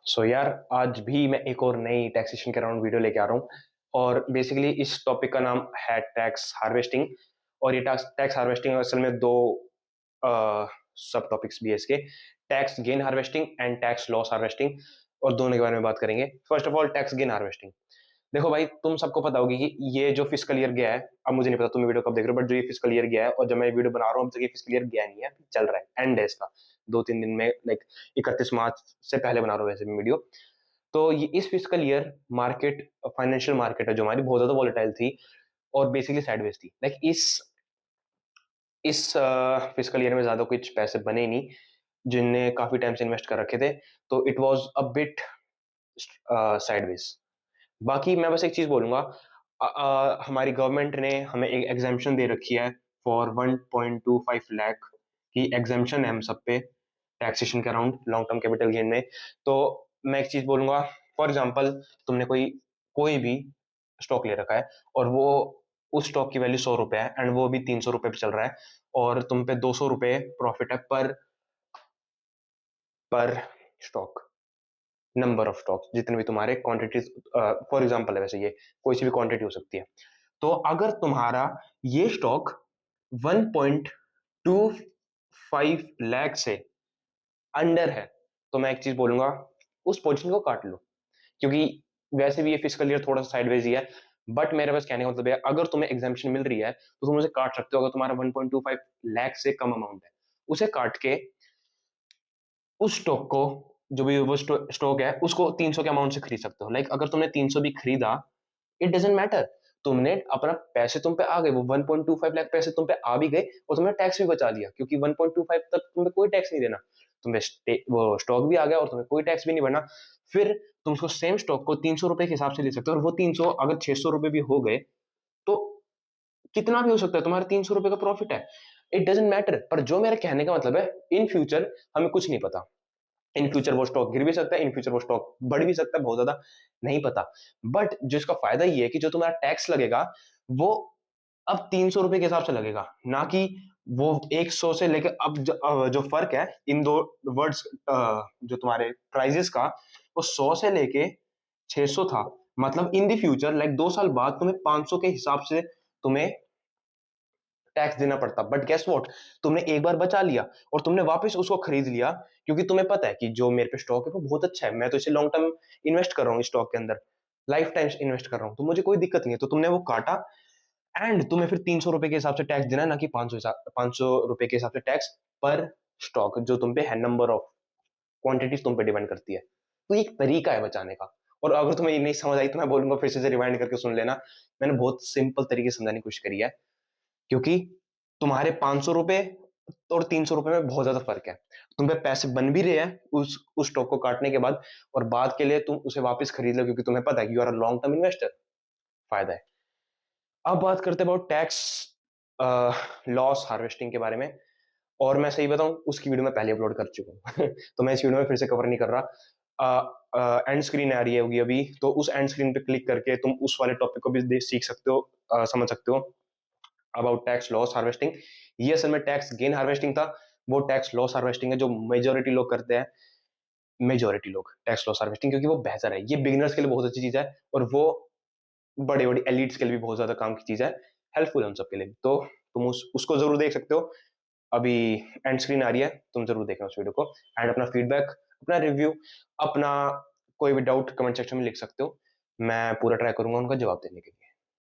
सो यार, आज भी मैं एक और नई टैक्सेशन के अराउंड वीडियो लेके आ रहा हूँ। और बेसिकली इस टॉपिक का नाम है टैक्स हार्वेस्टिंग। और ये टैक्स टैक्स हार्वेस्टिंग असल में दो सब टॉपिक्स भी है इसके। Tax gain harvesting and tax loss harvesting, और दोनों के बारे में बात करेंगे। First of all, tax gain harvesting. देखो भाई, तुम सबको पता होगी कि ये जो फिस्कल ईयर गया है, अब मुझे नहीं पता तुम वीडियो कब देख रहे हो, बट जो ये फिस्कल ईयर गया है और जब मैं वीडियो बना रहा हूँ, अब तक ये फिस्कल ईयर गया नहीं है, चल रहा है, एंड है इसका 2-3 दिन में, लाइक 31 मार्च से पहले बना रहा हूँ वैसे भी वीडियो। तो ये इस fiscal year market, financial market है जो हमारी, बहुत ज्यादा वॉलेटाइल थी और बेसिकली साइडवेज थी। लाइक इस फिस्कल ईयर में ज्यादा कुछ पैसे बने नहीं जिनने काफी टाइम से इन्वेस्ट कर रखे थे। तो it was a bit sideways. बाकी मैं बस एक चीज बोलूंगा, हमारी गवर्नमेंट ने हमें एक एग्जामेशन दे रखी है फॉर 1.25 लाख की एग्जामेशन है हम सब पे, टैक्सेशन के around long term capital gain में। तो मैं एक चीज बोलूंगा, फॉर एग्जांपल तुमने कोई कोई भी स्टॉक ले रखा है और वो उस स्टॉक की वैल्यू 100 रुपए है एंड वो भी 300 रुपए पे चल रहा है, और तुम पे 200 रुपए प्रॉफिट है पर पर स्टॉक, नंबर ऑफ स्टॉक्स जितने भी तुम्हारे क्वांटिटीज, फॉर एग्जांपल है वैसे, ये कोई सी भी क्वांटिटी हो सकती है। तो अगर तुम्हारा ये स्टॉक 1.25 लाख से अंडर है, तो मैं एक चीज बोलूंगा, उस पोजीशन को काट लो। क्योंकि वैसे भी ये फिस्कल ईयर थोड़ा सा साइडवेज ही है, बट मेरे बस कहने का मतलब है, अगर तुम्हें एग्जामेशन मिल रही है तो तुम उसे काट सकते हो। अगर तुम्हारा 1.25 लाख से कम अमाउंट है, उसे काट के उस स्टॉक को, जो भी वो स्टॉक है, उसको 300 के अमाउंट से खरीद सकते हो। लाइक अगर तुमने 300 भी खरीदा, इट डजेंट मैटर, तुमने अपना पैसे तुम पे आ गए, वो 1.25 लाख पैसे तुम पे आ भी गए और तुमने टैक्स भी बचा लिया, क्योंकि 1.25 तक तुम्हें कोई टैक्स नहीं देना। तुम्हें वो स्टॉक भी आ गया और तुम्हें कोई टैक्स भी नहीं भरना। फिर तुम उसको सेम स्टॉक को 300 रुपए के हिसाब से ले सकते हो, और वो 300 अगर 600 रुपए भी हो गए तो कितना भी हो सकता है, तुम्हारे 300 रुपए का प्रॉफिट है। It doesn't matter. पर जो मेरा कहने का मतलब है, इन फ्यूचर हमें कुछ नहीं पता, इन फ्यूचर वो स्टॉक गिर भी सकता है, इन फ्यूचर वो स्टॉक बढ़ भी सकता है, बहुत ज्यादा नहीं पता। बट जो इसका फायदा ये है कि जो तुम्हारा टैक्स लगेगा वो अब 300 रुपए के हिसाब से लगेगा, ना कि वो 100 से लेकर अब जो फर्क है इन दो वर्ड्स, जो तुम्हारे प्राइजेस का, वो 100 से लेके 600 था। मतलब इन द फ्यूचर, लाइक 2 साल बाद तुम्हें 500 के हिसाब से तुम्हें टैक्स देना पड़ता। बट गेस व्हाट, तुमने एक बार बचा लिया और तुमने वापस उसको खरीद लिया, क्योंकि तुम्हें पता है कि जो मेरे पे स्टॉक है वो बहुत अच्छा है, मैं तो इसे लॉन्ग टर्म इन्वेस्ट कर रहा हूँ, स्टॉक के अंदर लाइफ टाइम इन्वेस्ट कर रहा हूँ, तो मुझे कोई दिक्कत नहीं है। तो तुमने वो काटा एंड तुम्हें फिर 300 रुपए के हिसाब से टैक्स देना है, ना कि 500 रुपए के हिसाब से टैक्स पर स्टॉक जो तुम पे है, नंबर ऑफ क्वांटिटीज तुम पे डिपेंड करती है। तो ये एक तरीका है बचाने का। और अगर तुम्हें ये नहीं समझ आई तो मैं बोलूंगा फिर से रिवाइंड करके सुन लेना, मैंने बहुत सिंपल तरीके से समझाने की कोशिश करी है। क्योंकि तुम्हारे 500 रुपए और 300 रुपए में बहुत ज्यादा फर्क है। तुम पे पैसे बन भी रहे हैं उस स्टॉक को काटने के बाद, और बाद के लिए तुम उसे वापस खरीद लो, क्योंकि तुम्हें पता है कि you are a long term investor. फायदा है। अब बात करते हैं अबाउट टैक्स लॉस हार्वेस्टिंग के बारे में। और मैं सही बताऊं, उसकी वीडियो मैं पहले अपलोड कर चुका हूं तो मैं इस वीडियो में फिर से कवर नहीं कर रहा। एंड स्क्रीन आ रही है होगी अभी, तो उस एंड स्क्रीन पे क्लिक करके तुम उस वाले टॉपिक को भी सीख सकते हो, समझ सकते हो अबाउट टैक्स लॉस हार्वेस्टिंग। ये असल में टैक्स गेन हार्वेस्टिंग था, वो टैक्स लॉस हार्वेस्टिंग है जो मेजोरिटी लोग करते हैं। मेजोरिटी लोग टैक्स लॉस हार्वेस्टिंग, क्योंकि वो बेहतर है, ये बिगिनर्स के लिए बहुत अच्छी चीज है, और वो बड़े बड़ी एलिट्स के लिए भी बहुत ज्यादा काम की चीज है, हेल्पफुल है हम सबके लिए। तो तुम उसको जरूर देख सकते हो। अभी एंड स्क्रीन आ रही है, तुम जरूर देखना उस वीडियो को, एंड अपना फीडबैक, अपना रिव्यू, अपना कोई भी डाउट कमेंट सेक्शन में लिख सकते हो। मैं पूरा ट्राई करूंगा उनका जवाब देने के लिए।